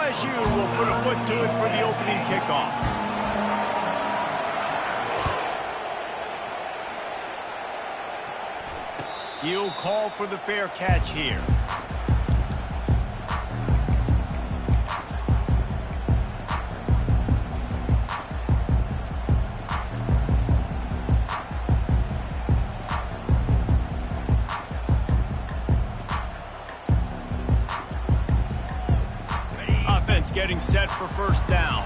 LSU will put a foot to it for the opening kickoff. He'll call for the fair catch here. Offense getting set for first down.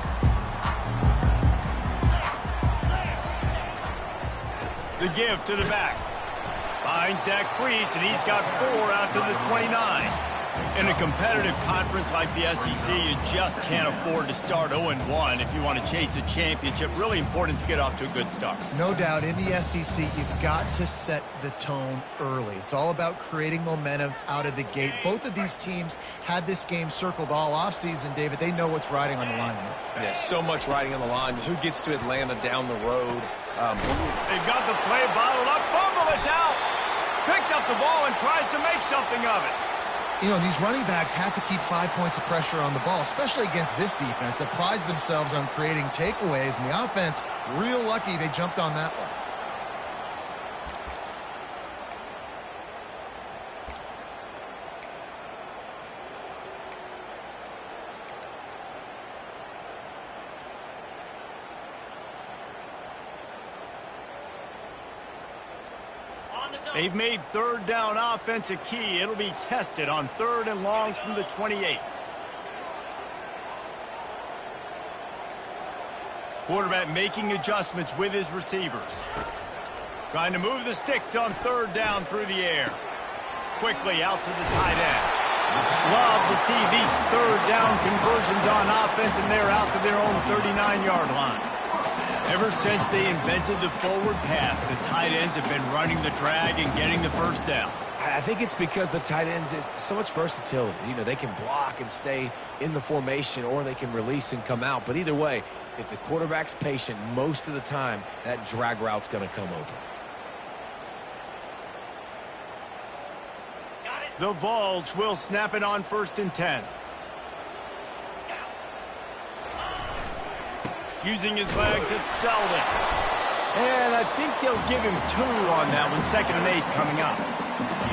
The give to the back. Finds that crease, and he's got 4 out to the 29. In a competitive conference like the SEC, you just can't afford to start 0-1 if you want to chase a championship. Really important to get off to a good start. No doubt, in the SEC, you've got to set the tone early. It's all about creating momentum out of the gate. Both of these teams had this game circled all offseason, David. They know what's riding on the line here. Yeah, so much riding on the line. Who gets to Atlanta down the road? They've got the play bottled up. Fumble, it's out. Picks up the ball and tries to make something of it. You know, these running backs have to keep 5 points of pressure on the ball, especially against this defense that prides themselves on creating takeaways. And the offense, real lucky they jumped on that one. They've made third down offense a key. It'll be tested on 3rd and long from the 28. Quarterback making adjustments with his receivers. Trying to move the sticks on 3rd down through the air. Quickly out to the tight end. Love to see these 3rd down conversions on offense, and they're out to their own 39-yard line. Ever since they invented the forward pass, the tight ends have been running the drag and getting the first down. I think it's because the tight ends is so much versatility. You know, they can block and stay in the formation, or they can release and come out. But either way, if the quarterback's patient most of the time, that drag route's going to come open. The Vols will snap it on 1st and 10. Using his legs, it's Selden. And I think they'll give him 2 on that one. 2nd and 8 coming up.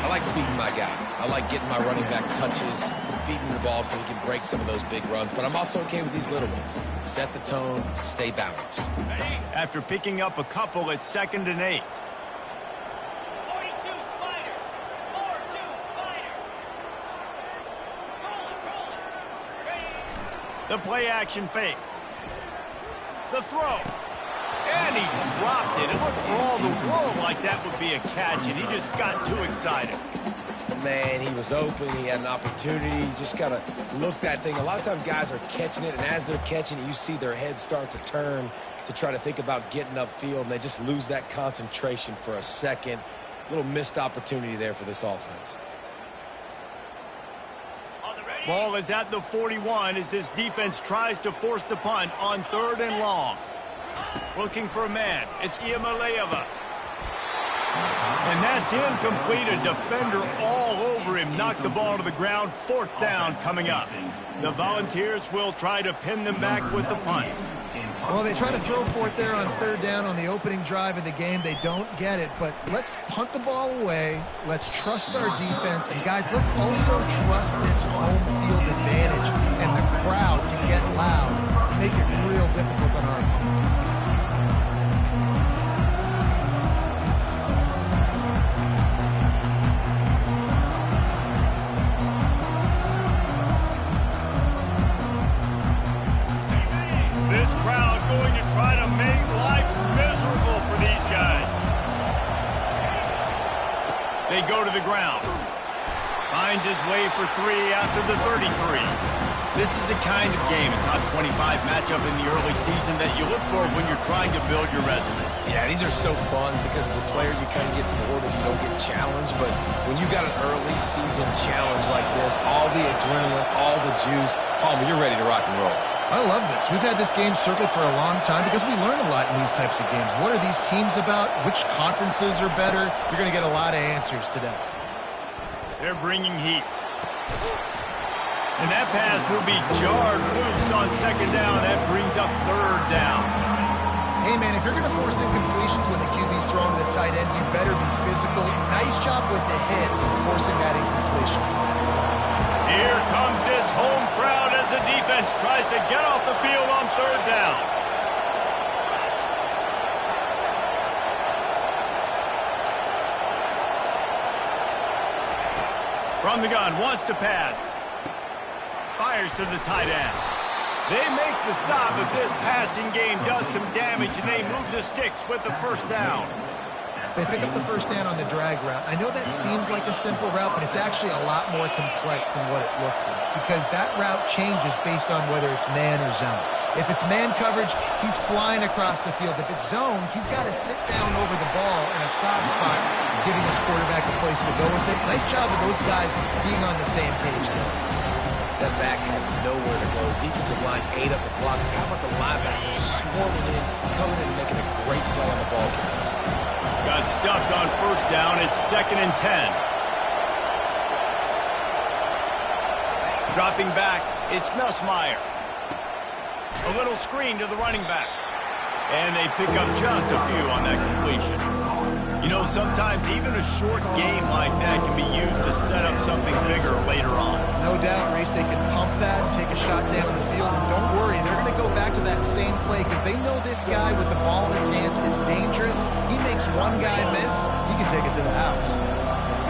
I like feeding my guy. I like getting my running back touches, feeding the ball so he can break some of those big runs. But I'm also okay with these little ones. Set the tone, stay balanced. After picking up a couple, it's 2nd and 8. 42 Spider. 4-2 Spider. Rolling. The play action fake. The throw. And he dropped it. It looked for all the world like that would be a catch, and he just got too excited. Man, he was open. He had an opportunity. He just got to look that thing. A lot of times guys are catching it, and as they're catching it, you see their head start to turn to try to think about getting upfield, and they just lose that concentration for a second. A little missed opportunity there for this offense. Ball is at the 41 as this defense tries to force the punt on 3rd and long. Looking for a man. It's Iamaleava. And that's incomplete. A defender all over him. Knocked the ball to the ground. 4th down coming up. The Volunteers will try to pin them back with the punt. Well, they try to throw for it there on 3rd down on the opening drive of the game. They don't get it, but let's punt the ball away. Let's trust our defense. And, guys, let's also trust this home field advantage and the crowd to get loud, make it real difficult on our opponent. This crowd going to try to make life miserable for these guys. They go to the ground. Finds his way for 3 out to the 33. This is the kind of game, a top 25 matchup in the early season that you look for when you're trying to build your resume. Yeah, these are so fun because as a player you kind of get bored if you don't get challenged. But when you got an early season challenge like this, all the adrenaline, all the juice, Palmer, you're ready to rock and roll. I love this. We've had this game circled for a long time because we learn a lot in these types of games. What are these teams about? Which conferences are better? You're going to get a lot of answers today. They're bringing heat. And that pass will be jarred loose on second down. That brings up third down. Hey, man, if you're going to force incompletions when the QB's throwing to the tight end, you better be physical. Nice job with the hit, forcing that incompletion. Here comes this home crowd as the defense tries to get off the field on third down. From the gun, wants to pass. Fires to the tight end. They make the stop, but this passing game does some damage, and they move the sticks with the first down. They pick up the first down on the drag route. I know that seems like a simple route, but it's actually a lot more complex than what it looks like, because that route changes based on whether it's man or zone. If it's man coverage, he's flying across the field. If it's zone, he's got to sit down over the ball in a soft spot, giving his quarterback a place to go with it. Nice job of those guys being on the same page there. That back had nowhere to go. Defensive line ate up the blocks. How about the linebackers swarming in, coming in, and making a great play on the ball carrier? Got stuffed on first down. It's 2nd and 10. Dropping back, it's Nussmeier. A little screen to the running back. And they pick up just a few on that completion. You know, sometimes even a short game like that can be used to set up something bigger later on. No doubt, Race, they can pump that and take a shot down the field. And don't worry, they're going to go back to that same play because they know this guy with the ball in his hands is dangerous. He makes one guy miss, he can take it to the house.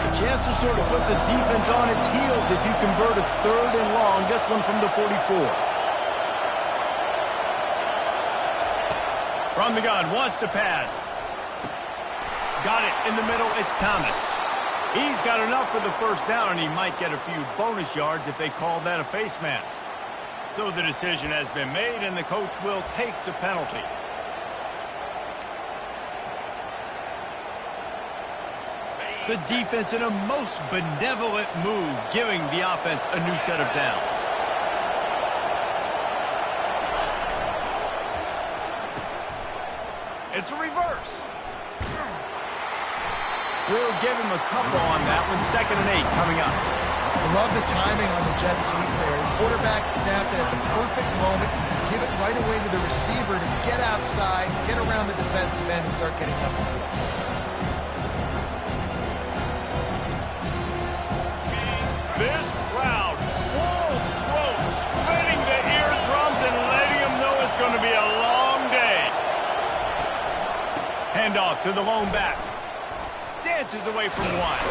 A chance to sort of put the defense on its heels if you convert a 3rd and long. This one from the 44. From the gun, wants to pass. Got it in the middle, it's Thomas. He's got enough for the first down, and he might get a few bonus yards if they call that a face mask. So the decision has been made, and the coach will take the penalty. The defense in a most benevolent move, giving the offense a new set of downs. It's a reverse. We'll give him a couple on that one. 2nd and 8 coming up. I love the timing on the jet sweep there. The quarterback snapped it at the perfect moment. Give it right away to the receiver to get outside, get around the defensive end, and start getting upfield. This crowd, full throat, spreading the eardrums and letting them know it's going to be a long day. Handoff to the lone back. Dances away from one.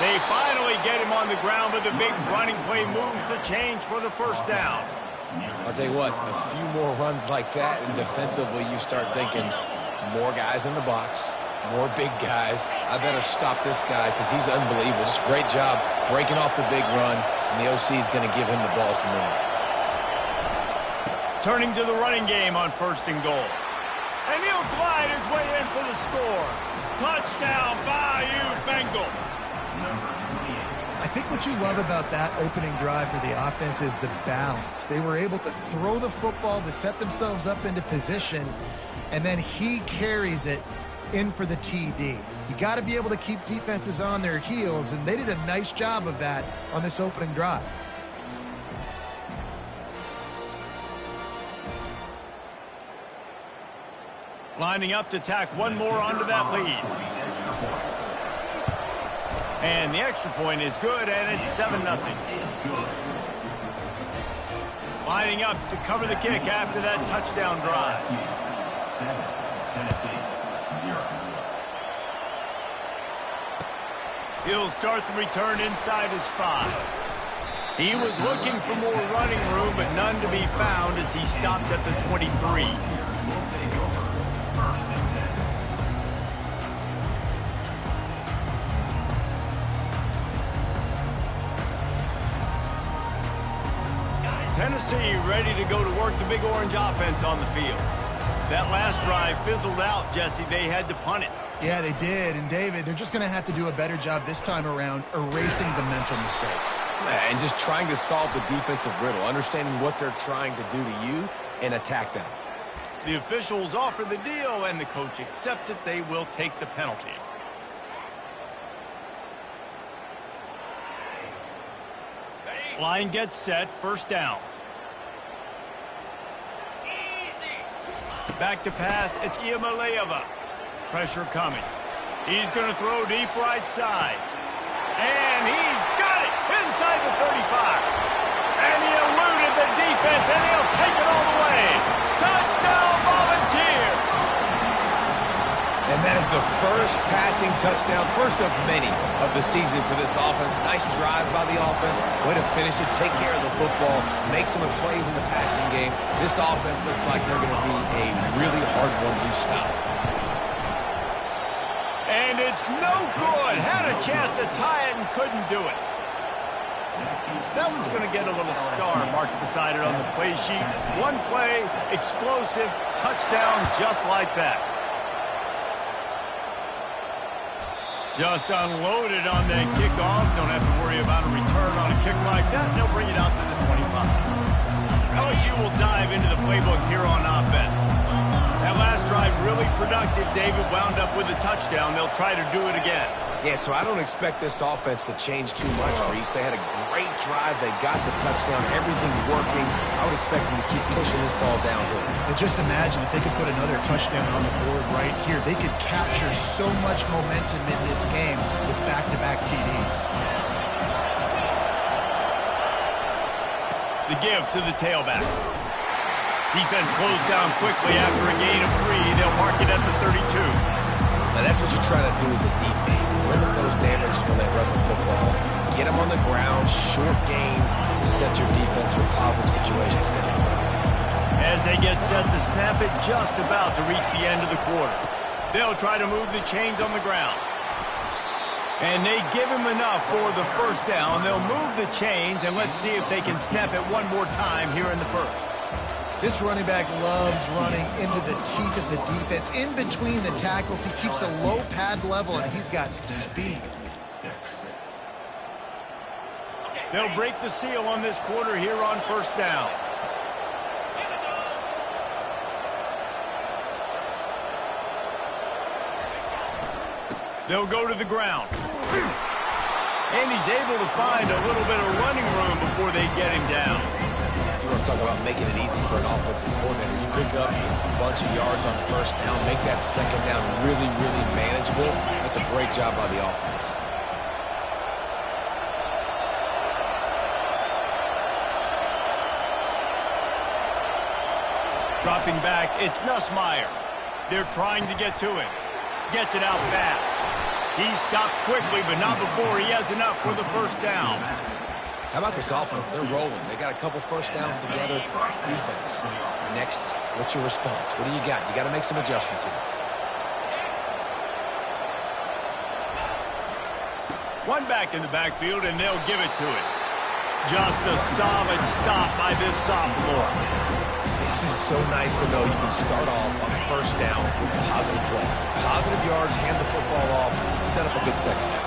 They finally get him on the ground, but the big running play moves the change for the first down. I'll tell you what, a few more runs like that, and defensively you start thinking more guys in the box, more big guys. I better stop this guy because he's unbelievable. Just great job breaking off the big run, and the OC is going to give him the ball some more. Turning to the running game on 1st and goal. And he'll glide his way in for the score. Touchdown, Bayou Bengals. I think what you love about that opening drive for the offense is the balance. They were able to throw the football to set themselves up into position, and then he carries it in for the TD. You got to be able to keep defenses on their heels, and they did a nice job of that on this opening drive. Lining up to tack one more onto that lead. And the extra point is good, and it's 7-0. Lining up to cover the kick after that touchdown drive. He'll start the return inside his 5. He was looking for more running room, but none to be found as he stopped at the 23. Tennessee ready to go to work the Big Orange offense on the field. That last drive fizzled out, Jesse. They had to punt it. Yeah, they did. And, David, they're just going to have to do a better job this time around erasing the mental mistakes. And just trying to solve the defensive riddle, understanding what they're trying to do to you and attack them. The officials offer the deal, and the coach accepts it. They will take the penalty. Ready? Line gets set, first down. Back to pass, it's Iamaleava. Pressure coming. He's going to throw deep right side. And he's got it inside the 35. And he eluded the defense, and he'll take it all the way. Touchdown, Volunteer! And that is the first passing touchdown, first of many of the season for this offense. Nice drive by the offense. Way to finish it, take care of the football, make some plays in the passing game. This offense looks like they're going to be a really hard one to stop. And it's no good. Had a chance to tie it and couldn't do it. That one's going to get a little star marked beside it on the play sheet. One play, explosive, touchdown just like that. Just unloaded on that kickoff. Don't have to worry about a return on a kick like that. They'll bring it out to the 25. LSU will dive into the playbook here on offense. That last drive really productive. David wound up with a touchdown. They'll try to do it again. Yeah, so I don't expect this offense to change too much, Reese. They had a great drive. They got the touchdown. Everything working. I would expect them to keep pushing this ball downhill. And just imagine if they could put another touchdown on the board right here. They could capture so much momentum in this game with back-to-back TDs. The give to the tailback. Defense closed down quickly after a gain of 3. They'll mark it at the 32. Now, that's what you're trying to do as a defense. Limit those damages when they run the football. Get them on the ground, short gains to set your defense for positive situations down the road. As they get set to snap it, just about to reach the end of the quarter. They'll try to move the chains on the ground. And they give him enough for the first down. They'll move the chains, and let's see if they can snap it one more time here in the first. This running back loves running into the teeth of the defense. In between the tackles, he keeps a low pad level, and he's got some speed. They'll break the seal on this quarter here on first down. They'll go to the ground. And he's able to find a little bit of running room before they get him down. You want to talk about making it easy for an offensive coordinator. You pick up a bunch of yards on first down, make that second down really, really manageable. That's a great job by the offense. Dropping back, it's Nussmeier. They're trying to get to him. Gets it out fast. He's stopped quickly, but not before he has enough for the first down. How about this offense? They're rolling. They got a couple first downs together. Defense. Next, what's your response? What do you got? You got to make some adjustments here. One back in the backfield, and they'll give it to it. Just a solid stop by this sophomore. This is so nice to know you can start off on first down with positive plays. Positive yards, hand the football off, set up a good second down.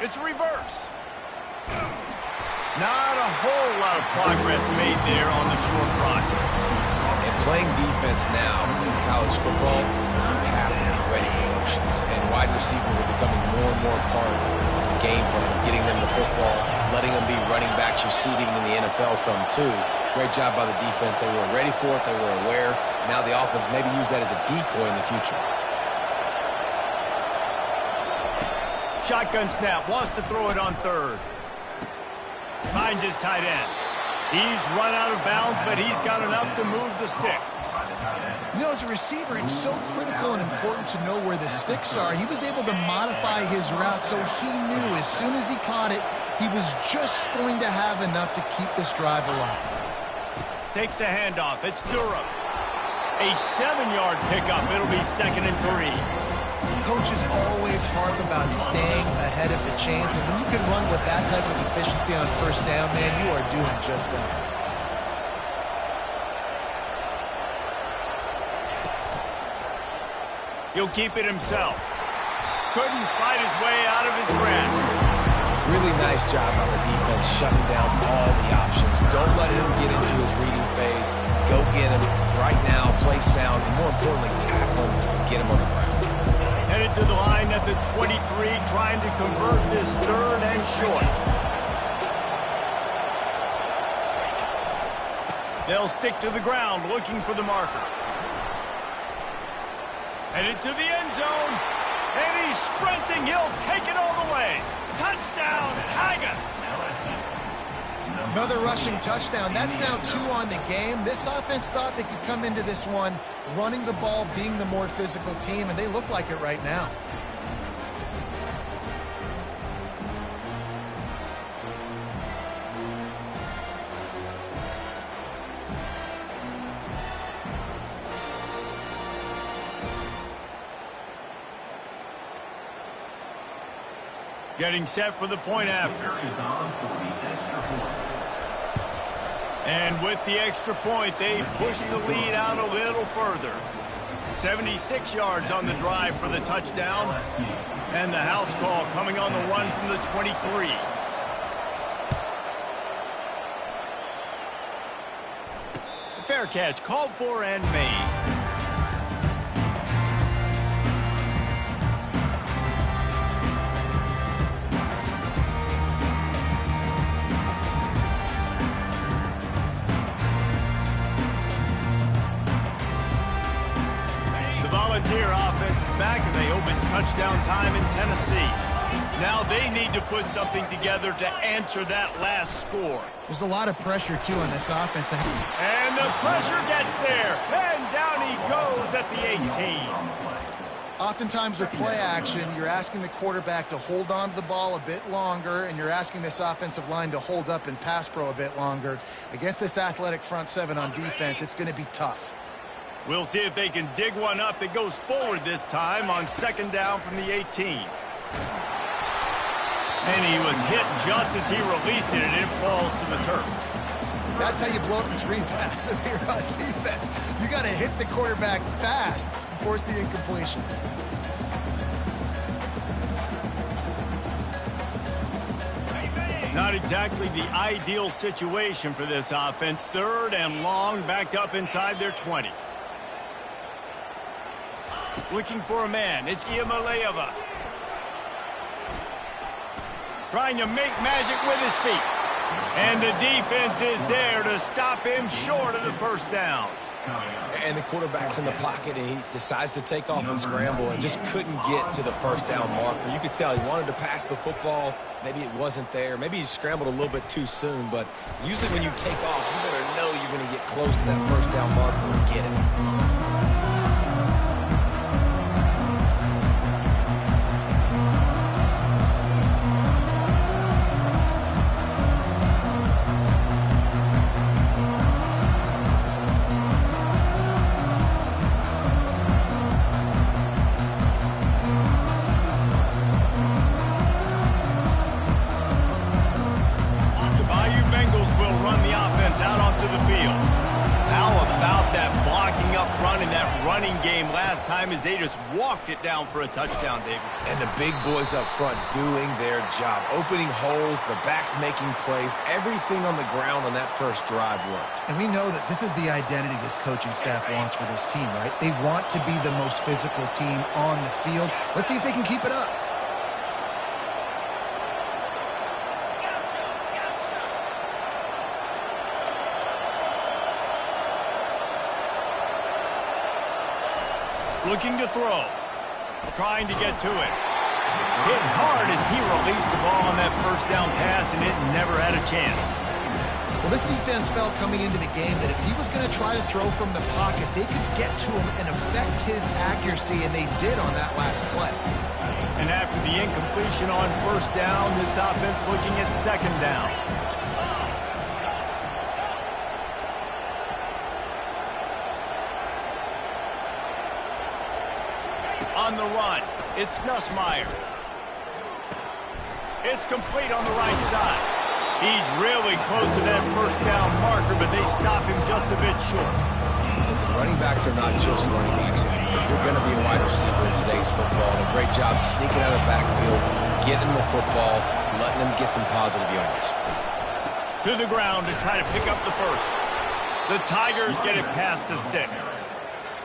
It's reverse. Not a whole lot of progress made there on the short run. And playing defense now in college football, you have to be ready for motions. And wide receivers are becoming more and more part of the game plan of getting them the football, letting them be running backs. You see it even in the NFL some too. Great job by the defense. They were ready for it. They were aware. Now the offense maybe use that as a decoy in the future. Shotgun snap, wants to throw it on third. Finds his tight end. He's run out of bounds, but he's got enough to move the sticks. You know, as a receiver, it's so critical and important to know where the sticks are. He was able to modify his route, so he knew as soon as he caught it, he was just going to have enough to keep this drive alive. Takes the handoff. It's Durham. A 7-yard pickup. It'll be 2nd and 3. Coaches always harp about staying ahead of the chains, and when you can run with that type of efficiency on first down, man, you are doing just that. He'll keep it himself. Couldn't fight his way out of his grasp. Really nice job by the defense shutting down all the options. Don't let him get into his reading phase. Go get him right now, play sound, and more importantly, tackle him and get him on the ground. Headed to the line at the 23, trying to convert this third and short. They'll stick to the ground, looking for the marker. Headed to the end zone, and he's sprinting. He'll take it all the way. Touchdown, Tigers! Another rushing touchdown. That's now 2 on the game. This offense thought they could come into this one running the ball, being the more physical team, and they look like it right now. Getting set for the point after. And with the extra point, they push the lead out a little further. 76 yards on the drive for the touchdown. And the house call coming on the run from the 23. Fair catch called for and made. Volunteer offense is back, and they hope it's touchdown time in Tennessee. Now they need to put something together to answer that last score. There's a lot of pressure, too, on this offense. And the pressure gets there, and down he goes at the 18. Oftentimes with play action, you're asking the quarterback to hold on to the ball a bit longer, and you're asking this offensive line to hold up in pass pro a bit longer. Against this athletic front seven on defense, it's going to be tough. We'll see if they can dig one up that goes forward this time on second down from the 18. And he was hit just as he released it, and it falls to the turf. That's how you blow up the screen pass if you're on defense. You got to hit the quarterback fast and force the incompletion. Not exactly the ideal situation for this offense. Third and long, backed up inside their 20. Looking for a man. It's Iamaleava. Trying to make magic with his feet. And the defense is there to stop him short of the first down. And the quarterback's in the pocket, and he decides to take off and scramble and just couldn't get to the first down marker. You could tell he wanted to pass the football. Maybe it wasn't there. Maybe he scrambled a little bit too soon. But usually when you take off, you better know you're going to get close to that first down marker and get it. Game last time as they just walked it down for a touchdown, David. And the big boys up front doing their job. Opening holes, the backs making plays. Everything on the ground on that first drive worked. And we know that this is the identity this coaching staff wants for this team, right? They want to be the most physical team on the field. Let's see if they can keep it up. Looking to throw. Trying to get to it. Hit hard as he released the ball on that first down pass, and it never had a chance. Well, this defense felt coming into the game that if he was going to try to throw from the pocket, they could get to him and affect his accuracy, and they did on that last play. And after the incompletion on first down, this offense looking at second down. On the run, it's Nussmeier. It's complete on the right side. He's really close to that first down marker, but they stop him just a bit short. Listen, running backs are not just running backs anymore. You're going to be a wide receiver in today's football. And a great job sneaking out of the backfield, getting the football, letting them get some positive yards. To the ground to try to pick up the first. The Tigers get it past the sticks.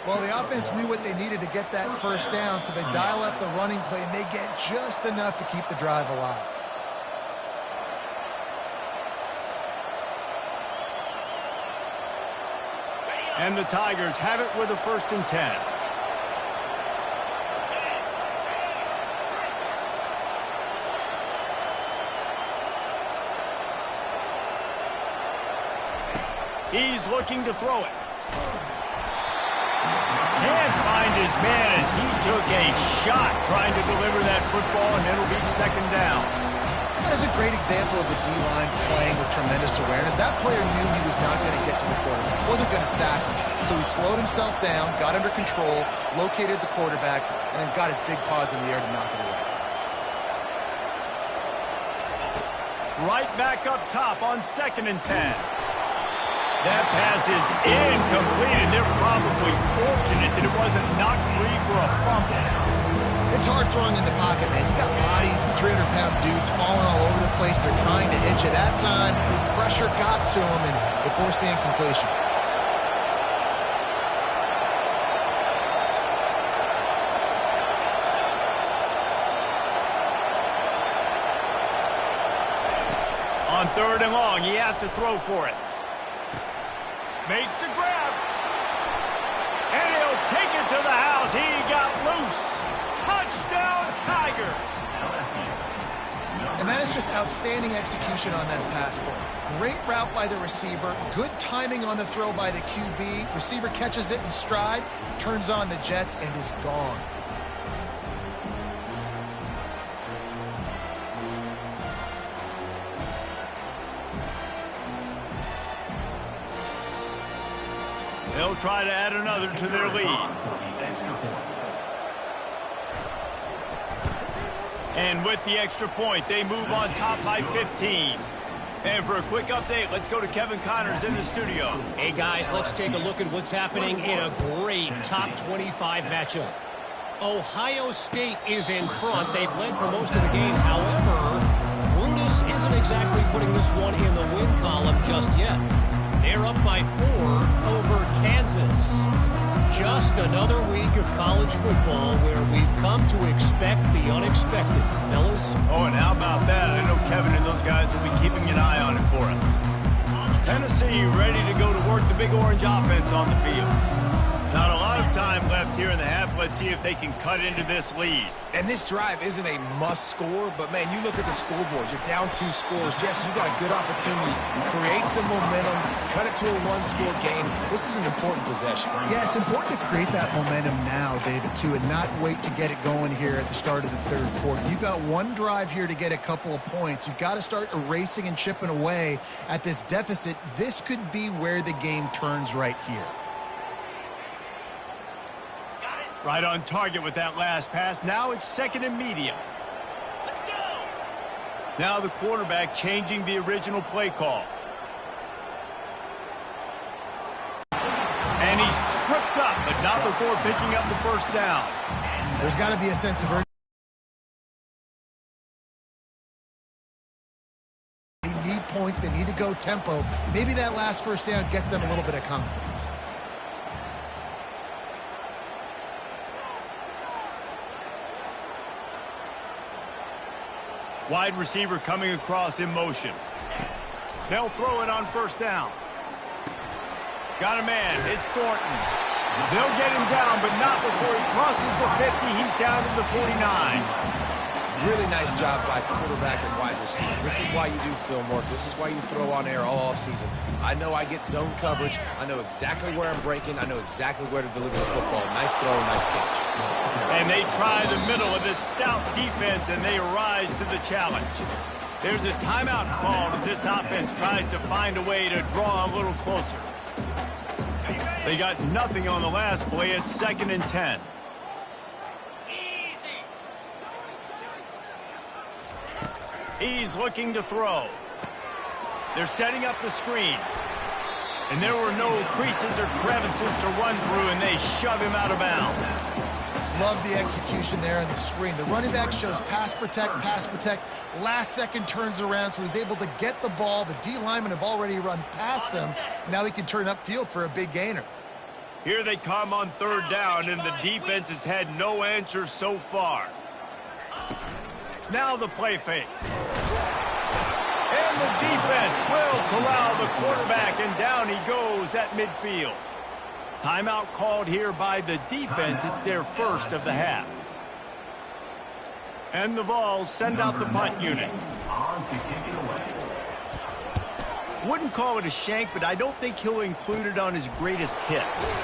Well, the offense knew what they needed to get that first down, so they dial up the running play, and they get just enough to keep the drive alive. And the Tigers have it with a 1st and 10. He's looking to throw it. Can't find his man as he took a shot trying to deliver that football, and it'll be 2nd down. That is a great example of the D-line playing with tremendous awareness. That player knew he was not going to get to the quarterback. He wasn't going to sack him. So he slowed himself down, got under control, located the quarterback, and then got his big paws in the air to knock it away. Right back up top on 2nd and 10. That pass is incomplete, and they're probably fortunate that it wasn't knocked free for a fumble. It's hard throwing in the pocket, man. You got bodies and 300-pound dudes falling all over the place. They're trying to hit you. That time, the pressure got to them, and it forced the incompletion. On 3rd and long, he has to throw for it. Makes the grab. And he'll take it to the house. He got loose. Touchdown, Tigers. And that is just outstanding execution on that pass play. Great route by the receiver. Good timing on the throw by the QB. Receiver catches it in stride, turns on the jets, and is gone. They'll try to add another to their lead. And with the extra point, they move on top by 15. And for a quick update, let's go to Kevin Connors in the studio. Hey, guys, let's take a look at what's happening in a great top 25 matchup. Ohio State is in front. They've led for most of the game. However, Brutus isn't exactly putting this one in the win column just yet. They're up by 4 over Kansas. Just another week of college football where we've come to expect the unexpected, fellas. Oh, and how about that? I know Kevin and those guys will be keeping an eye on it for us. Tennessee ready to go to work the Big Orange offense on the field. Not a lot of time left here in the half. Let's see if they can cut into this lead. And this drive isn't a must score, but, man, you look at the scoreboard. You're down 2 scores. Jesse, you got a good opportunity. Create some momentum. Cut it to a 1-score game. This is an important possession. Yeah, it's important to create that momentum now, David, too, and not wait to get it going here at the start of the 3rd quarter. You've got one drive here to get a couple of points. You've got to start erasing and chipping away at this deficit. This could be where the game turns right here. Right on target with that last pass. Now it's 2nd and medium. Let's go. Now the quarterback changing the original play call. And he's tripped up, but not before picking up the 1st down. There's got to be a sense of urgency. They need points. They need to go tempo. Maybe that last 1st down gets them a little bit of confidence. Wide receiver coming across in motion. They'll throw it on 1st down. Got a man. It's Thornton. They'll get him down, but not before he crosses the 50. He's down to the 49. Really nice job by quarterback and wide receiver. This is why you do film work. This is why you throw on air all offseason. I know I get zone coverage. I know exactly where I'm breaking. I know exactly where to deliver the football. Nice throw, nice catch. And they try the middle of this stout defense, and they rise to the challenge. There's a timeout called as this offense tries to find a way to draw a little closer. They got nothing on the last play. It's 2nd and 10. He's looking to throw. They're setting up the screen. And there were no creases or crevices to run through, and they shove him out of bounds. Love the execution there on the screen. The running back shows pass protect, last second turns around, so he's able to get the ball. The D linemen have already run past him. Now he can turn upfield for a big gainer. Here they come on third down, and the defense has had no answers so far. Now the play fake. And the defense will corral the quarterback, and down he goes at midfield. Timeout called here by the defense. It's their first of the half. And the Vols send out the punt unit. Wouldn't call it a shank, but I don't think he'll include it on his greatest hits.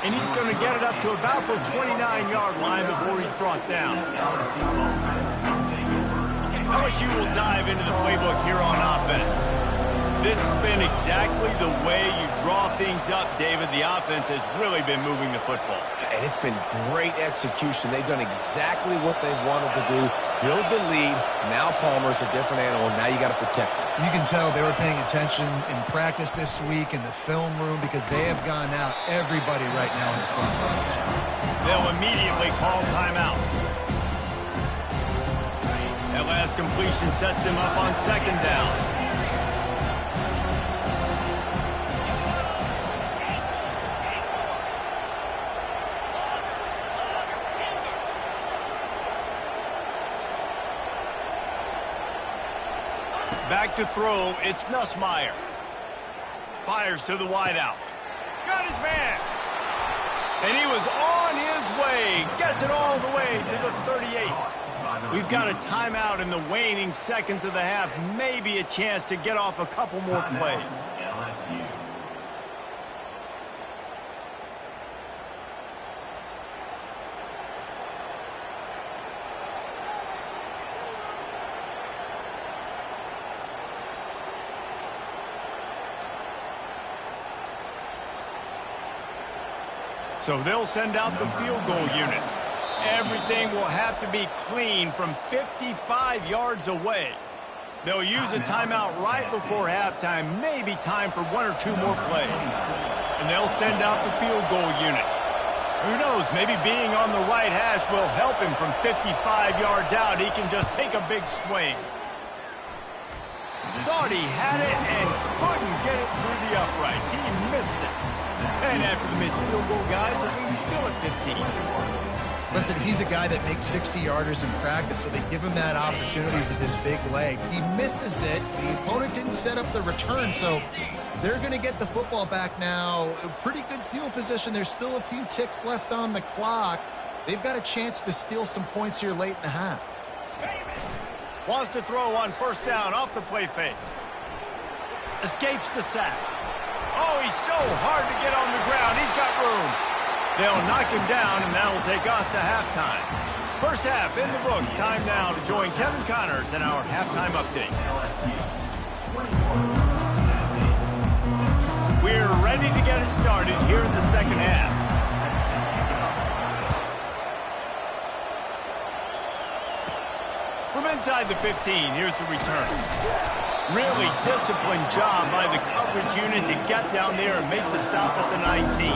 And he's going to get it up to about the 29-yard line before he's brought down. LSU will dive into the playbook here on offense. This has been exactly the way you draw things up, David. The offense has really been moving the football. And it's been great execution. They've done exactly what they've wanted to do. Build the lead. Now Palmer's a different animal. Now you got to protect it. You can tell they were paying attention in practice this week in the film room because they have gone out everybody right now on the same page. They'll immediately call timeout. That last completion sets them up on second down. Back to throw, it's Nussmeier. Fires to the wideout. Got his man. And he was on his way. Gets it all the way to the 38. We've got a timeout in the waning seconds of the half. Maybe a chance to get off a couple more plays. So they'll send out the field goal unit. Everything will have to be clean from 55 yards away. They'll use a timeout right before halftime, maybe time for one or two more plays. And they'll send out the field goal unit. Who knows, maybe being on the right hash will help him from 55 yards out. He can just take a big swing. Thought he had it and couldn't get it through the uprights. He missed it. And after the missed field goal, guys, the lead's still at 15. Listen, he's a guy that makes 60-yarders in practice, so they give him that opportunity with this big leg. He misses it. The opponent didn't set up the return, so they're going to get the football back now. A pretty good field position. There's still a few ticks left on the clock. They've got a chance to steal some points here late in the half. Wants to throw on first down off the play fake. Escapes the sack. Oh, he's so hard to get on the ground. He's got room. They'll knock him down, and that will take us to halftime. First half in the books. Time now to join Kevin Connors in our halftime update. We're ready to get it started here in the second half. From inside the 15, here's the return. Really disciplined job by the coverage unit to get down there and make the stop at the 19.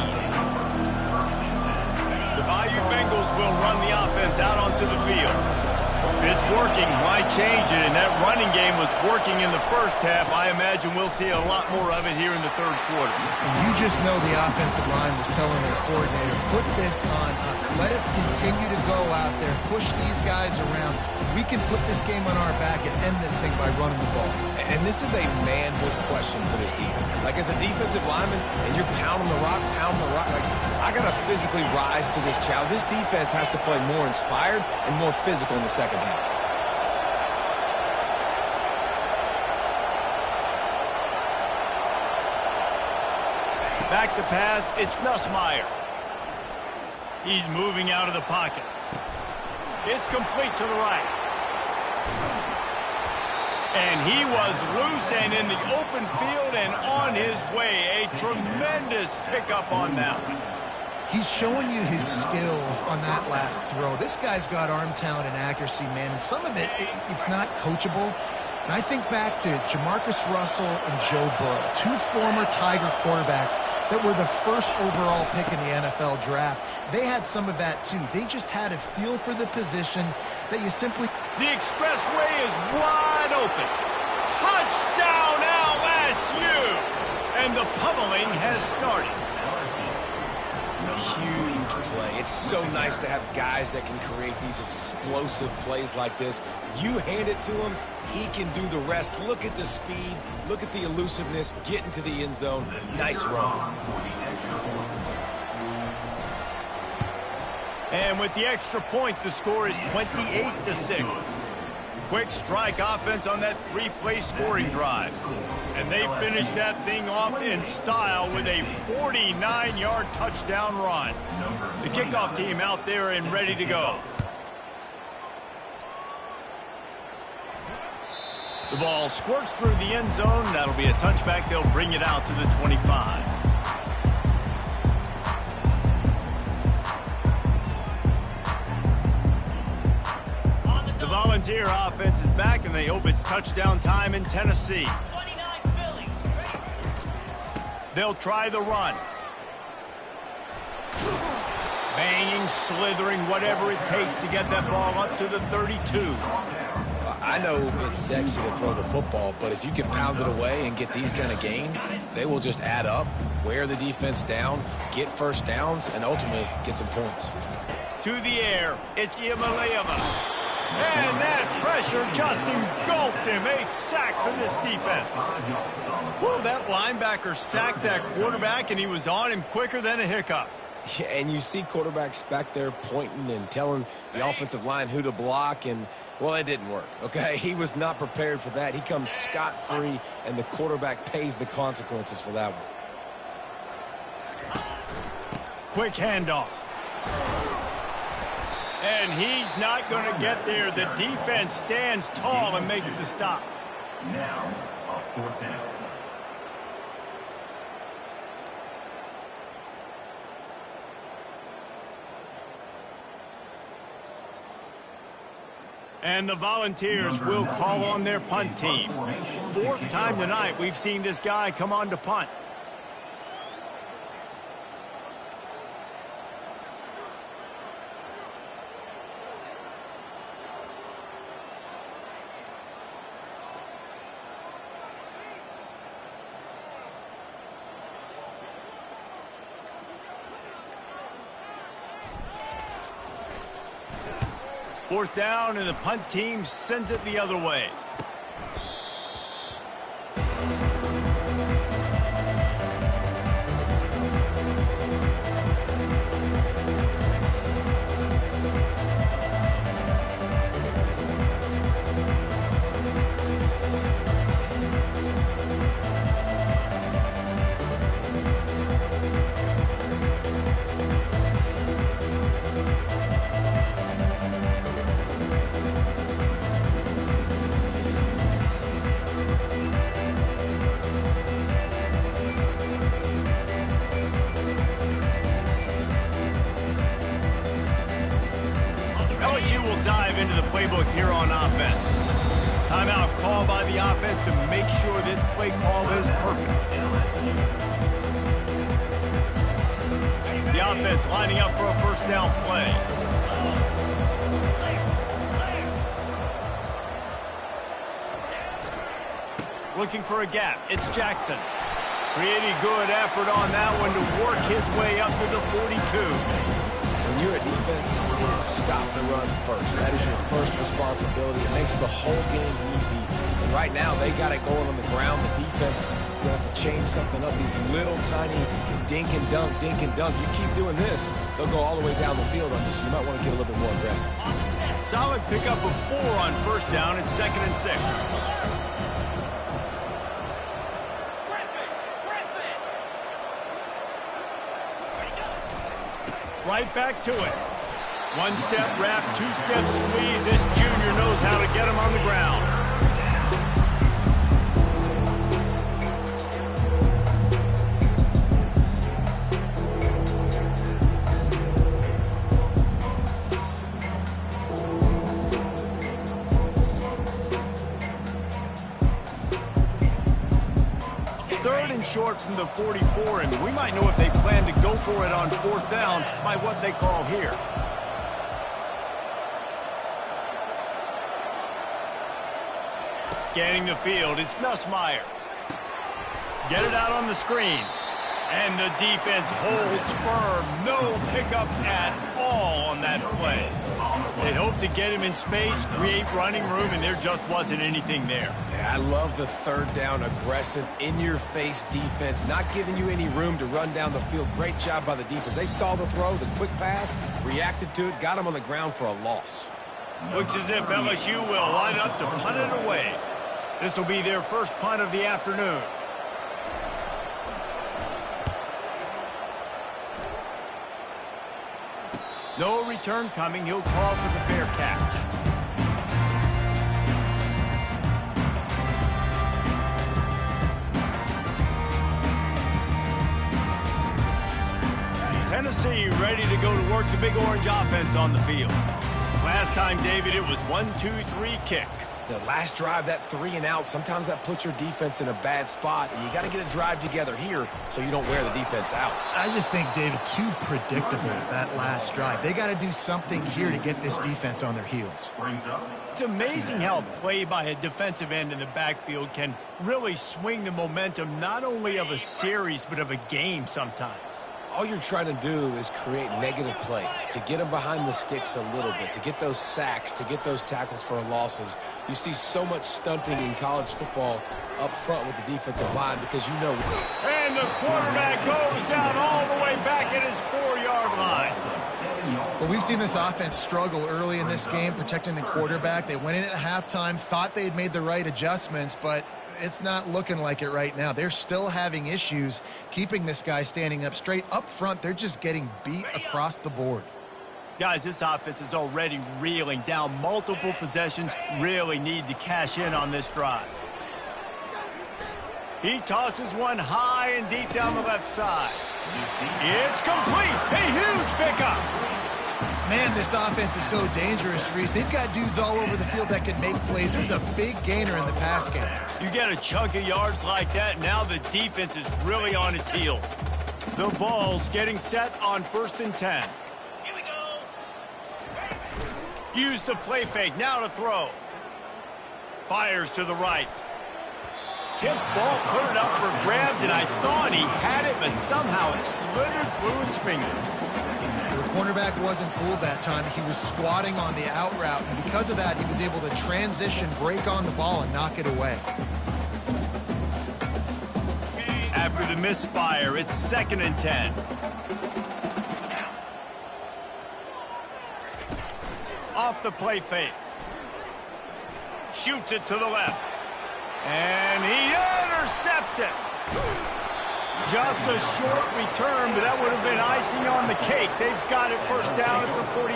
The Bayou Bengals will run the offense out onto the field. If it's working, why change it? And that running game was working in the first half. I imagine we'll see a lot more of it here in the third quarter. And you just know the offensive line was telling their coordinator, put this on us. Let us continue to go out there, push these guys around. We can put this game on our back and end this thing by running the ball. And this is a manhood question for this defense. Like, as a defensive lineman, and you're pounding the rock, like, I got to physically rise to this challenge. This defense has to play more inspired and more physical in the second half. Back to pass, it's Nussmeier. He's moving out of the pocket. It's complete to the right. And he was loose and in the open field and on his way. A tremendous pickup on that one. He's showing you his skills on that last throw. This guy's got arm talent and accuracy, man. And some of it's not coachable. And I think back to Jamarcus Russell and Joe Burrow, two former Tiger quarterbacks that were the first overall pick in the NFL draft. They had some of that, too. They just had a feel for the position that you simply... The expressway is wide open. Touchdown, LSU! And the pummeling has started. huge play. It's so nice to have guys that can create these explosive plays like this. You hand it to him, he can do the rest. Look at the speed. Look at the elusiveness. Get into the end zone. Nice run. And with the extra point, the score is 28-6. Quick strike offense on that three-play scoring drive. And they finished that thing off in style with a 49-yard touchdown run. The kickoff team out there and ready to go. The ball squirts through the end zone. That'll be a touchback. They'll bring it out to the 25. The Volunteer offense is back, and they hope it's touchdown time in Tennessee. 29 Philly. They'll try the run. Banging, slithering, whatever it takes to get that ball up to the 32. I know it's sexy to throw the football, but if you can pound it away and get these kind of gains, they will just add up, wear the defense down, get first downs, and ultimately get some points. To the air, it's Iamaleava. And that pressure just engulfed him. A sack from this defense. Whoa, that linebacker sacked that quarterback, and he was on him quicker than a hiccup. Yeah, and you see quarterbacks back there pointing and telling the offensive line who to block, and, well, it didn't work, okay? He was not prepared for that. He comes scot-free, and the quarterback pays the consequences for that one. Quick handoff. And he's not going to get there. The defense stands tall and makes the stop. Now, a 4th down. And the Volunteers will call on their punt team. 4th time tonight we've seen this guy come on to punt. Fourth down, and the punt team sends it the other way. LSU will dive into the playbook here on offense. Timeout call by the offense to make sure this play call is perfect. The offense lining up for a first down play. Looking for a gap. It's Jackson. Pretty good effort on that one to work his way up to the 42. When you're a defense, you stop the run first. That is your first responsibility. It makes the whole game easy. And right now, they got it going on the ground. The defense is going to have to change something up. These little tiny dink and dunk, dink and dunk. You keep doing this, they'll go all the way down the field on you, so you might want to get a little bit more aggressive. Solid pickup of 4 on first down. It's 2nd and 6. Right back to it. One-step wrap, two-step squeeze. This junior knows how to get him on the ground. Short from the 44, and we might know if they plan to go for it on 4th down by what they call here. Scanning the field, it's Nussmeier. Get it out on the screen. And the defense holds firm. No pickup at all on that play. They'd hoped to get him in space, create running room, and there just wasn't anything there. Yeah, I love the third down, aggressive, in-your-face defense, not giving you any room to run down the field. Great job by the defense. They saw the throw, the quick pass, reacted to it, got him on the ground for a loss. Looks as if LSU will line up to punt it away. This will be their first punt of the afternoon. No return coming. He'll call for the fair catch. Tennessee ready to go to work the Big Orange offense on the field. Last time, David, it was 1-2-3 kick. The last drive, that 3 and out, sometimes that puts your defense in a bad spot, and you got to get a drive together here so you don't wear the defense out. I just think, David, too predictable, that last drive. They got to do something here to get this defense on their heels. It's amazing how play by a defensive end in the backfield can really swing the momentum not only of a series but of a game sometimes. All you're trying to do is create negative plays, to get them behind the sticks a little bit, to get those sacks, to get those tackles for losses. You see so much stunting in college football up front with the defensive line because you know. And the quarterback goes down all the way back at his 4-yard line. Well, we've seen this offense struggle early in this game, protecting the quarterback. They went in at halftime, thought they'd made the right adjustments, but it's not looking like it right now. They're still having issues keeping this guy standing up straight. Up front, they're just getting beat across the board. Guys, this offense is already reeling down multiple possessions. Really need to cash in on this drive. He tosses one high and deep down the left side. It's complete. A huge pickup. Man, this offense is so dangerous, Reese. They've got dudes all over the field that can make plays. There's a big gainer in the pass game. You get a chunk of yards like that, now the defense is really on its heels. The ball's getting set on 1st and 10. Here we go. Use the play fake, now to throw. Fires to the right. Tip ball, put it up for grabs, and I thought he had it, but somehow it slithered through his fingers. The cornerback wasn't fooled that time. He was squatting on the out route, and because of that, he was able to transition, break on the ball, and knock it away. After the misfire, it's 2nd and 10. Off the play fake. Shoots it to the left. And he intercepts it. Just a short return, but that would have been icing on the cake. They've got it 1st down at the 42.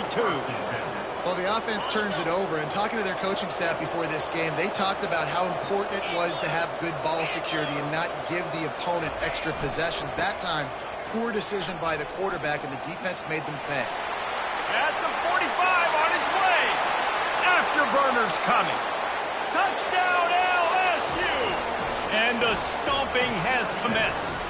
Well, the offense turns it over, and talking to their coaching staff before this game, they talked about how important it was to have good ball security and not give the opponent extra possessions. That time, poor decision by the quarterback, and the defense made them pay. At the 45 on his way. Afterburners coming. Touchdown LSU. And the stomping has commenced.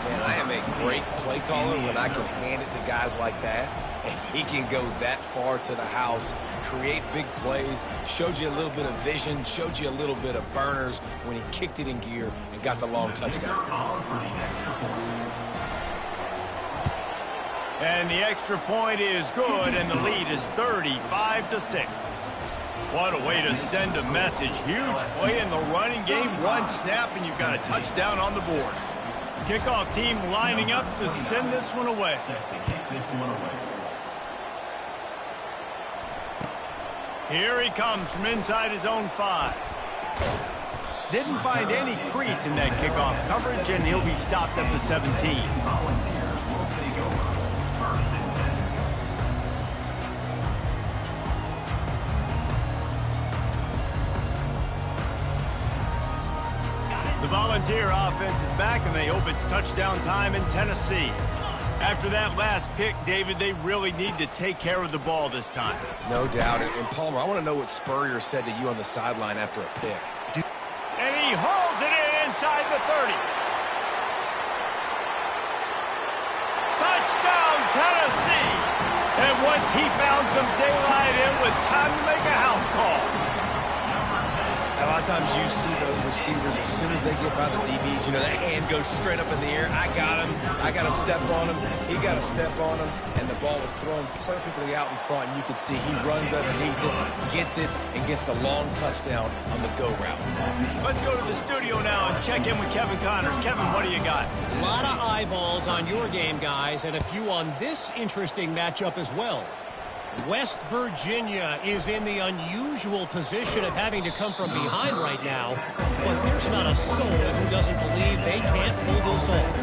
Man, I am a great play caller when I can hand it to guys like that. And he can go that far to the house, create big plays, showed you a little bit of vision, showed you a little bit of burners when he kicked it in gear and got the long touchdown. And the extra point is good, and the lead is 35-6. What a way to send a message. Huge play in the running game. One snap, and you've got a touchdown on the board. Kickoff team lining up to send this one away. Here he comes from inside his own 5. Didn't find any crease in that kickoff coverage, and he'll be stopped at the 17. The Volunteer offense is back, and they hope it's touchdown time in Tennessee. After that last pick, David, they really need to take care of the ball this time. No doubt. And Palmer, I want to know what Spurrier said to you on the sideline after a pick. And he hauls it in inside the 30. Touchdown, Tennessee! And once he found some daylight, it was time to make a house call. A lot of times you see those receivers, as soon as they get by the DBs, you know, that hand goes straight up in the air. I got him. I got to step on him. He got to step on him. And the ball was thrown perfectly out in front. And you can see he runs underneath it, gets it, and gets the long touchdown on the go route. Let's go to the studio now and check in with Kevin Connors. Kevin, what do you got? A lot of eyeballs on your game, guys, and a few on this interesting matchup as well. West Virginia is in the unusual position of having to come from behind right now, but there's not a soul who doesn't believe they can't pull this off.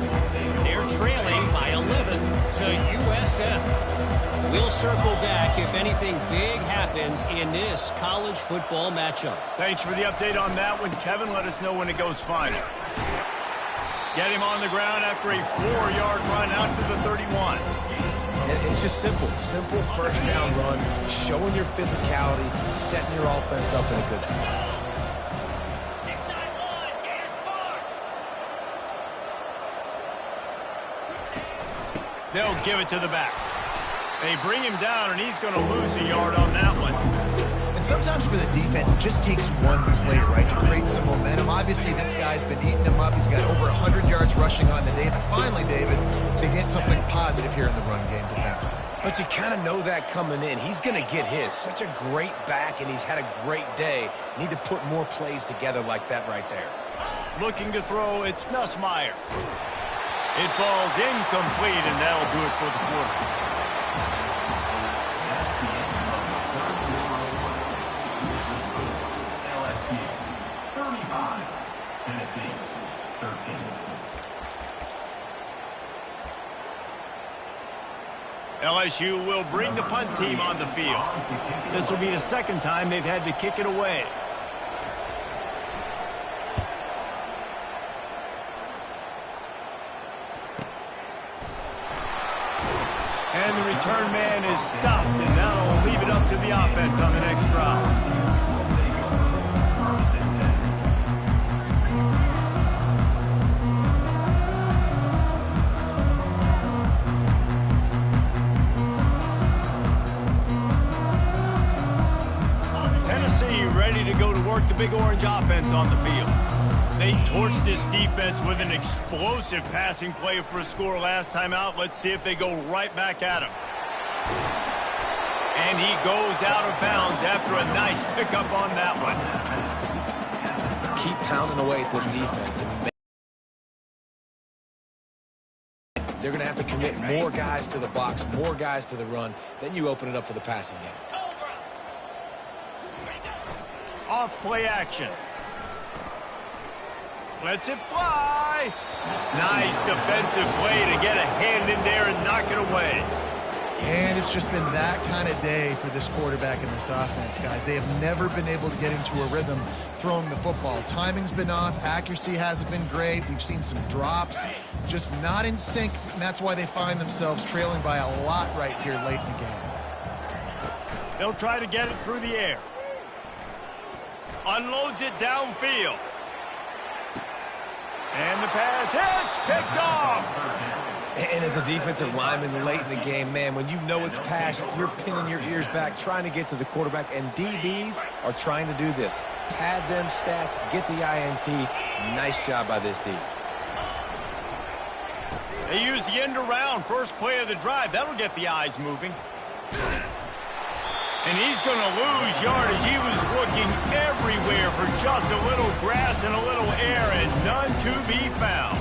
They're trailing by 11 to USF. We'll circle back if anything big happens in this college football matchup. Thanks for the update on that one, Kevin. Let us know when it goes final. Get him on the ground after a 4-yard run out to the 31. It's just simple first down run, showing your physicality, setting your offense up in a good spot. 691, get a score. They'll give it to the back. They bring him down, and he's going to lose a yard on that one. And sometimes for the defense, it just takes one play, right, to create some momentum. Obviously, this guy's been eating him up. He's got over 100 yards rushing on the day. But finally, David, they get something positive here in the run game defensively. But you kind of know that coming in. He's going to get his. Such a great back, and he's had a great day. Need to put more plays together like that right there. Looking to throw, it's Nussmeier. It falls incomplete, and that'll do it for the quarter. LSU 35, Tennessee 13. LSU will bring the punt team on the field. This will be the second time they've had to kick it away. And the return man is stopped, and that'll leave it up to the offense on the next drive. Ready to go to work the Big Orange offense on the field. They torched this defense with an explosive passing play for a score last time out. Let's see if they go right back at him. And he goes out of bounds after a nice pickup on that one. Keep pounding away at this defense. They're going to have to commit more guys to the box, more guys to the run. Then you open it up for the passing game. Off play action. Lets it fly. Nice defensive play to get a hand in there and knock it away. And it's just been that kind of day for this quarterback in this offense, guys. They have never been able to get into a rhythm throwing the football. Timing's been off. Accuracy hasn't been great. We've seen some drops. Just not in sync, and that's why they find themselves trailing by a lot right here late in the game. They'll try to get it through the air. Unloads it downfield. And the pass hits, picked off. And as a defensive lineman late in the game, man, when you know it's pass, you're pinning your ears back, trying to get to the quarterback, and DBs are trying to do this. Pad them stats, get the INT. Nice job by this D. They use the end around, first play of the drive. That'll get the eyes moving. And he's going to lose yardage. He was looking everywhere for just a little grass and a little air, and none to be found.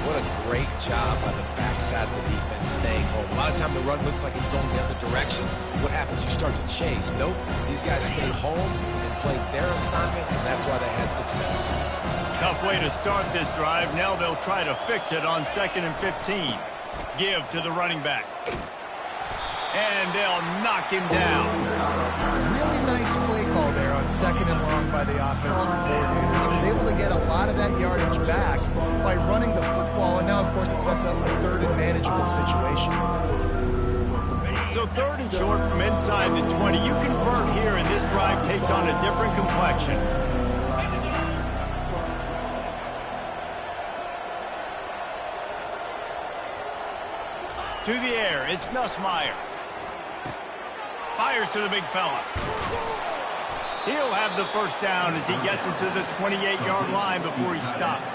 What a great job by the backside of the defense staying home. A lot of time the run looks like it's going the other direction. What happens? You start to chase. Nope. These guys stayed home and played their assignment, and that's why they had success. Tough way to start this drive. Now they'll try to fix it on 2nd and 15. Give to the running back. And they'll knock him down. Really nice play call there on 2nd and long by the offensive coordinator. He was able to get a lot of that yardage back by running the football, and now, of course, it sets up a 3rd and manageable situation. So 3rd and short from inside the 20. You convert here, and this drive takes on a different complexion. To the air, it's Nussmeier. Fires to the big fella. He'll have the first down as he gets it to the 28-yard line before he stopped.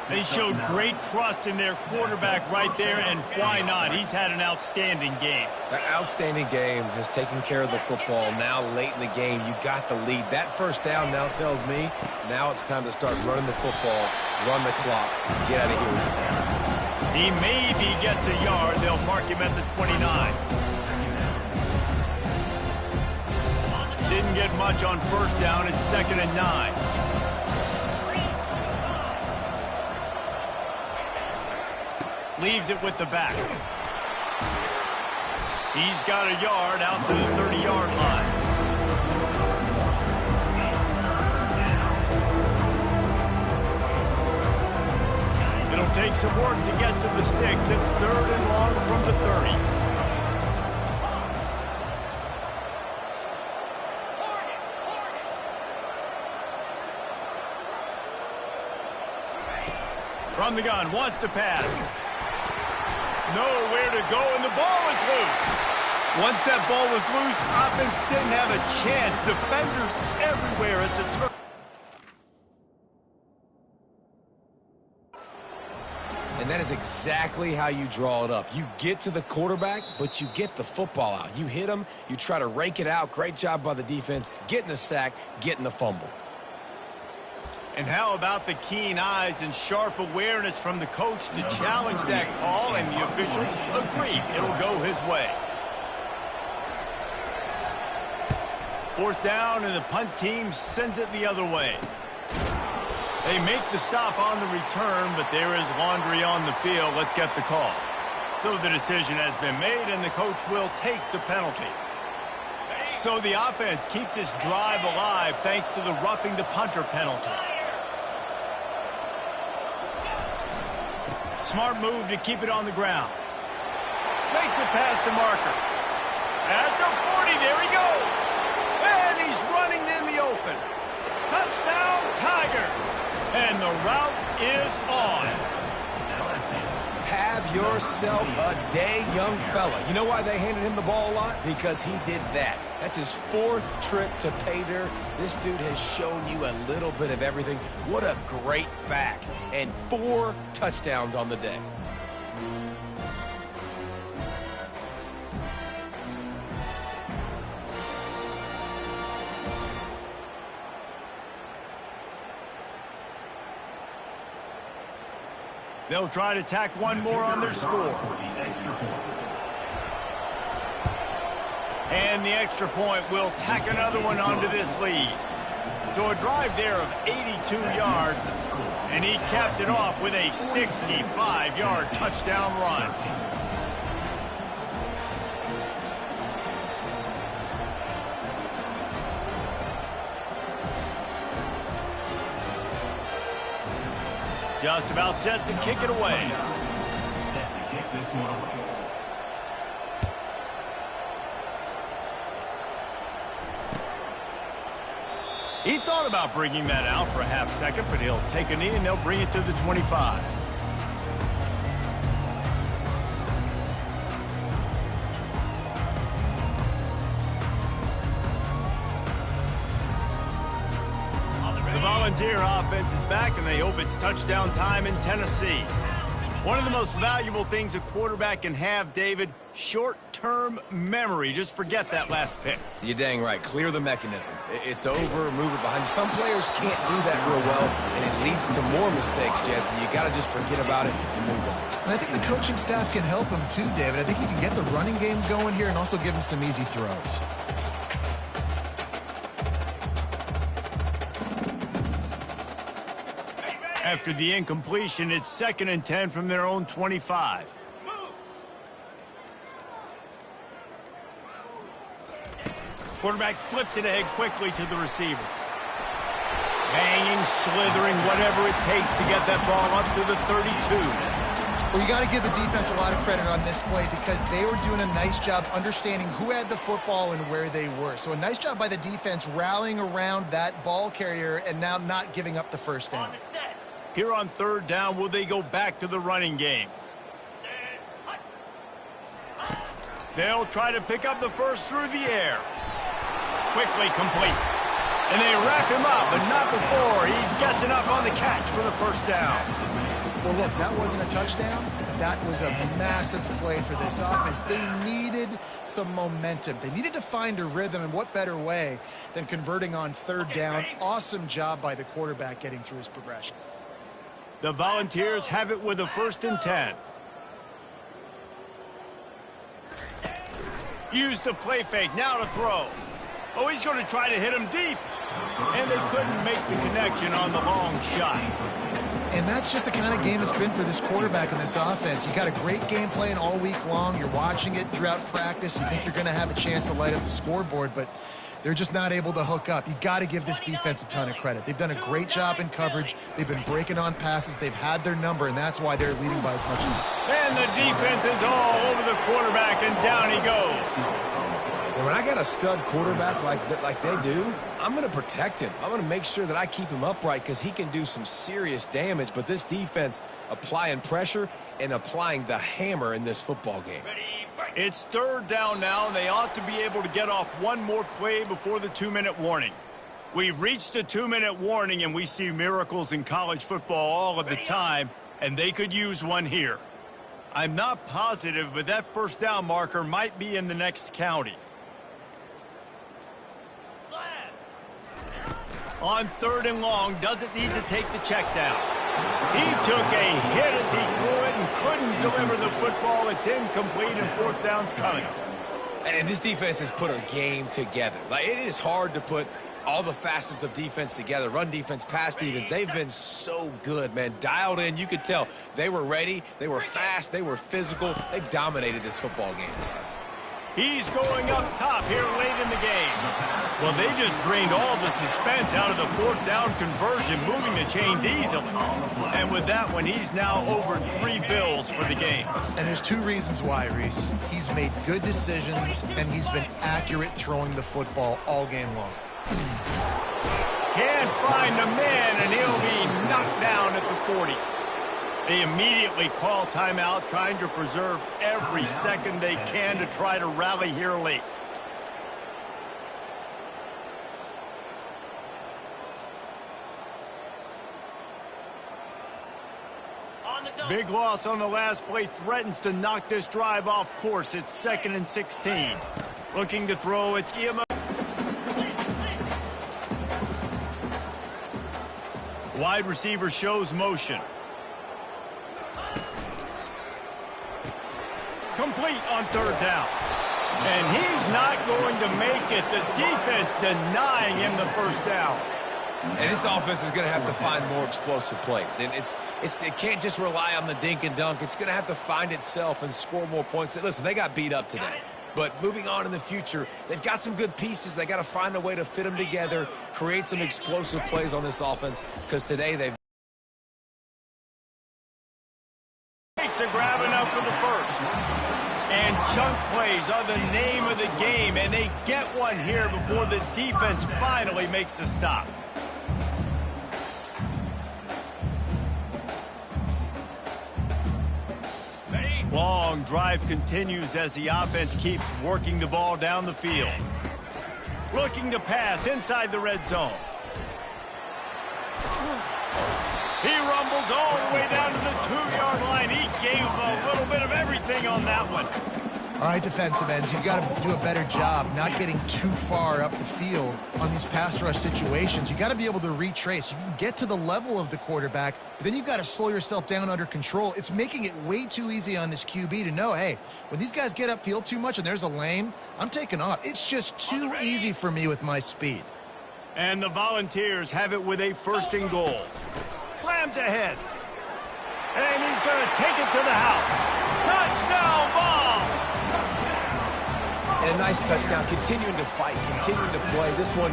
They showed great trust in their quarterback right there, and why not? He's had an outstanding game. An outstanding game, has taken care of the football. Now late in the game, you got the lead. That first down now tells me now it's time to start running the football, run the clock, get out of here with it now. He maybe gets a yard. They'll mark him at the 29. Didn't get much on first down. It's 2nd and 9. Leaves it with the back. He's got a yard out to the 30-yard line. It'll take some work to get to the sticks. It's 3rd and long from the 30. From the gun, wants to pass. Nowhere to go, and the ball is loose. Once that ball was loose, offense didn't have a chance. Defenders everywhere. It's a turn. And that is exactly how you draw it up. You get to the quarterback, but you get the football out. You hit him, you try to rake it out. Great job by the defense, getting the sack, getting the fumble. And how about the keen eyes and sharp awareness from the coach to challenge that call, and the officials agreed it'll go his way. 4th down, and the punt team sends it the other way. They make the stop on the return, but there is laundry on the field. Let's get the call. So the decision has been made, and the coach will take the penalty. So the offense keeps its drive alive thanks to the roughing the punter penalty. Smart move to keep it on the ground. Makes it past the marker. At the 40, there he goes. And he's running in the open. Touchdown, Tigers. And the route is on. Have yourself a day, young fella. You know why they handed him the ball a lot? Because he did that. That's his 4th trip to pay dirt. This dude has shown you a little bit of everything. What a great back. And 4 touchdowns on the day. They'll try to tack one more on their score. And the extra point will tack another one onto this lead. So a drive there of 82 yards, and he capped it off with a 65-yard touchdown run. Just about set to kick it away. Set to kick this one away. He thought about bringing that out for a half second, but he'll take a knee and they'll bring it to the 25. The Volunteer offense is back, and they hope it's touchdown time in Tennessee. One of the most valuable things a quarterback can have, David, short-term memory. Just forget that last pick. You're dang right. Clear the mechanism. It's over, move it behind you. Some players can't do that real well, and it leads to more mistakes, Jesse. You got to just forget about it and move on. And I think the coaching staff can help him too, David. I think you can get the running game going here and also give him some easy throws. After the incompletion, it's 2nd and 10 from their own 25. Quarterback flips it ahead quickly to the receiver. Banging, slithering, whatever it takes to get that ball up to the 32. Well, you got to give the defense a lot of credit on this play because they were doing a nice job understanding who had the football and where they were. So a nice job by the defense rallying around that ball carrier and now not giving up the first down. Here on 3rd down, will they go back to the running game? They'll try to pick up the first through the air. Quickly complete. And they wrap him up, but not before he gets enough on the catch for the first down. Well, look, that wasn't a touchdown, but that was a massive play for this offense. They needed some momentum. They needed to find a rhythm, and what better way than converting on third down. Awesome job by the quarterback getting through his progression. The Volunteers have it with a 1st and 10. Use the play fake, now to throw. Oh, he's going to try to hit him deep. And they couldn't make the connection on the long shot. And that's just the kind of game it's been for this quarterback in this offense. You got a great game plan all week long. You're watching it throughout practice. You think you're going to have a chance to light up the scoreboard, but they're just not able to hook up. You got to give this defense a ton of credit. They've done a great job in coverage. They've been breaking on passes. They've had their number, and that's why they're leading by as much as. And the defense is all over the quarterback, and down he goes. And when I got a stud quarterback like they do, I'm going to protect him. I'm going to make sure that I keep him upright because he can do some serious damage. But this defense applying pressure and applying the hammer in this football game. It's 3rd down now, and they ought to be able to get off one more play before the 2-minute warning. We've reached the 2-minute warning, and we see miracles in college football all of the time, and they could use one here. I'm not positive, but that 1st down marker might be in the next county. On 3rd and long, doesn't need to take the check down. He took a hit as he threw it and couldn't deliver the football. It's incomplete, and 4th down's coming. And this defense has put a game together. Like, it is hard to put all the facets of defense together. Run defense, pass defense. They've been so good, man. Dialed in. You could tell they were ready. They were fast. They were physical. They dominated this football game. He's going up top here late in the game. Well, they just drained all the suspense out of the 4th down conversion, moving the chains easily. And with that one, he's now over 3 bills for the game. And there's 2 reasons why, Reese. He's made good decisions, and he's been accurate throwing the football all game long. Can't find the man, and he'll be knocked down at the 40. They immediately call timeout, trying to preserve every second they can to try to rally here late. Big loss on the last play threatens to knock this drive off course. It's 2nd and 16. Looking to throw, it's Ncaa. Wide receiver shows motion. Complete on 3rd down. And he's not going to make it. The defense denying him the 1st down. And this offense is going to have to find more explosive plays. And it can't just rely on the dink and dunk. It's going to have to find itself and score more points. Listen, they got beat up today. But moving on in the future, they've got some good pieces. They got to find a way to fit them together, create some explosive plays on this offense, because today they've makes a grab enough for the 1st. And chunk plays are the name of the game, and they get one here before the defense finally makes the stop. Long drive continues as the offense keeps working the ball down the field. Looking to pass inside the red zone. He rumbles all the way down to the 2-yard line. He gave a little bit of everything on that one. All right, defensive ends, you've got to do a better job not getting too far up the field on these pass rush situations. You've got to be able to retrace. You can get to the level of the quarterback, but then you've got to slow yourself down under control. It's making it way too easy on this QB to know, hey, when these guys get upfield too much and there's a lane, I'm taking off. It's just too easy for me with my speed. And the Volunteers have it with a 1st and goal. Slams ahead. And he's going to take it to the house. Touchdown ball! And a nice touchdown, continuing to fight, continuing to play. This one,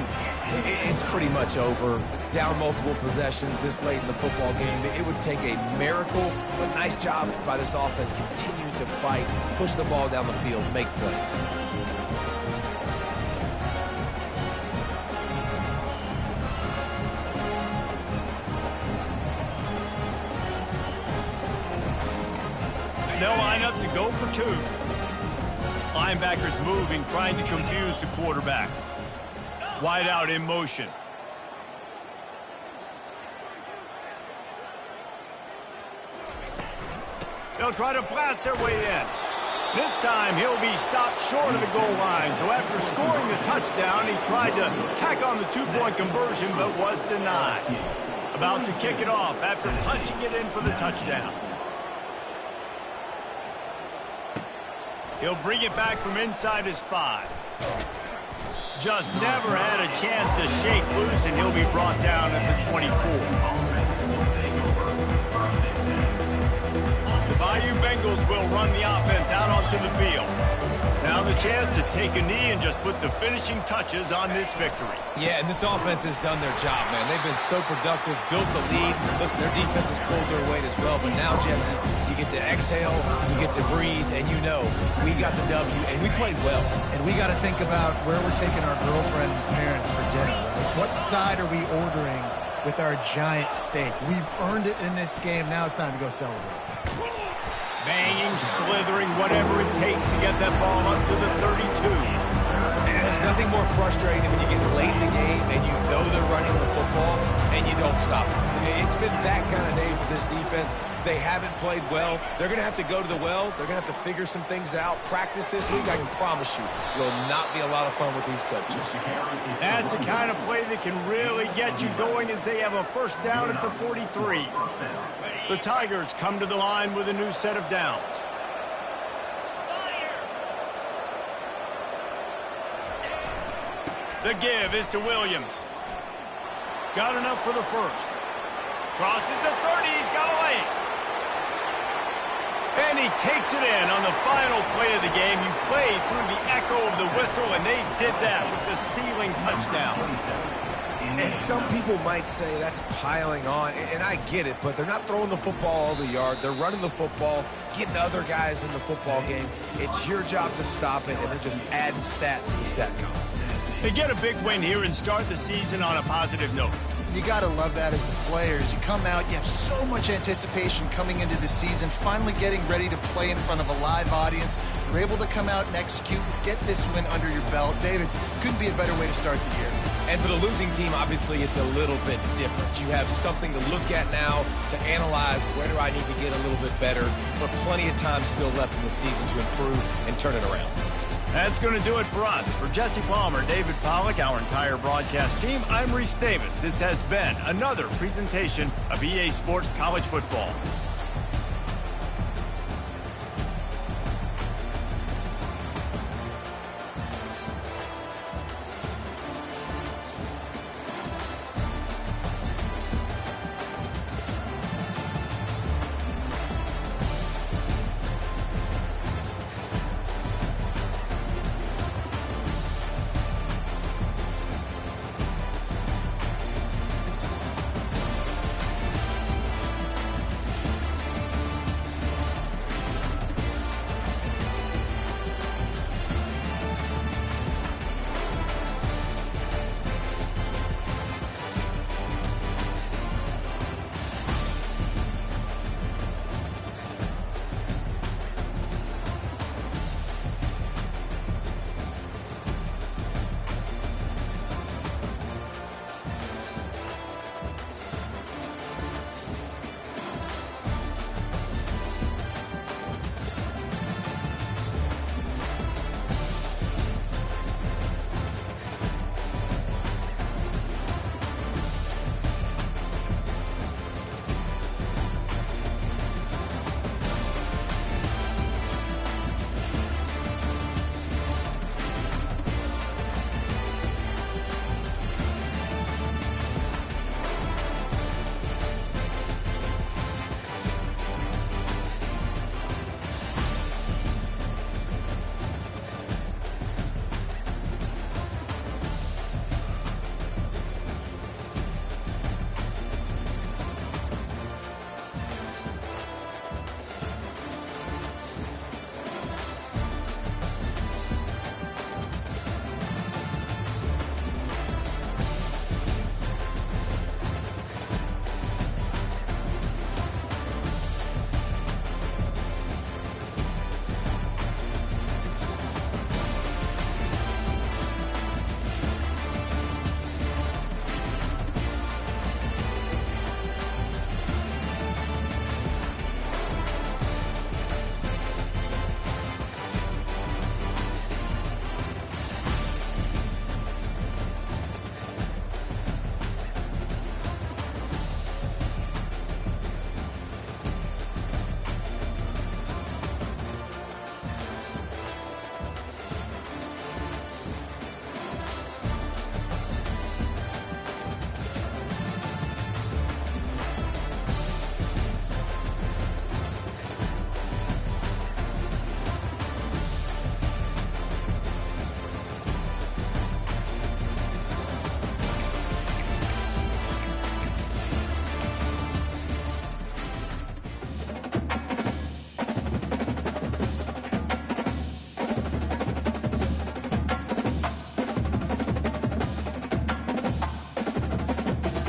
it's pretty much over. Down multiple possessions this late in the football game. It would take a miracle, but nice job by this offense continuing to fight, push the ball down the field, make plays. They'll line up to go for 2. Linebackers moving, trying to confuse the quarterback. Wide out in motion. They'll try to blast their way in. This time, he'll be stopped short of the goal line. So after scoring the touchdown, he tried to tack on the two-point conversion, but was denied. About to kick it off after punching it in for the touchdown. He'll bring it back from inside his 5. Just never had a chance to shake loose, and he'll be brought down at the 24. The Bayou Bengals will run the offense out onto the field. Now the chance to take a knee and just put the finishing touches on this victory. Yeah, and this offense has done their job, man. They've been so productive, built the lead. Listen, their defense has pulled their weight as well. But now, Jesse, you get to exhale, you get to breathe, and you know we got the W, and we played well. And we got to think about where we're taking our girlfriend and parents for dinner, right? What side are we ordering with our giant steak? We've earned it in this game. Now it's time to go celebrate. Banging, slithering, whatever it takes to get that ball up to the 32. And there's nothing more frustrating than when you get late in the game and you know they're running the football and you don't stop them. It's been that kind of day for this defense. They haven't played well. They're going to have to go to the well. They're going to have to figure some things out. Practice this week, I can promise you, will not be a lot of fun with these coaches. That's the kind of play that can really get you going as they have a first down at the 43. The Tigers come to the line with a new set of downs. The give is to Williams. Got enough for the first. Crosses the 30. He's got a lane. And he takes it in on the final play of the game. You played through the echo of the whistle, and they did that with the ceiling touchdown. And some people might say that's piling on, and I get it, but they're not throwing the football all the yard. They're running the football, getting other guys in the football game. It's your job to stop it, and they're just adding stats to the stat column. They get a big win here and start the season on a positive note. You got to love that as the players. You come out, you have so much anticipation coming into the season, finally getting ready to play in front of a live audience. You're able to come out and execute, get this win under your belt. David, couldn't be a better way to start the year. And for the losing team, obviously, it's a little bit different. You have something to look at now to analyze where do I need to get a little bit better, but plenty of time still left in the season to improve and turn it around. That's going to do it for us. For Jesse Palmer, David Pollack, our entire broadcast team, I'm Reese Davis. This has been another presentation of EA Sports College Football.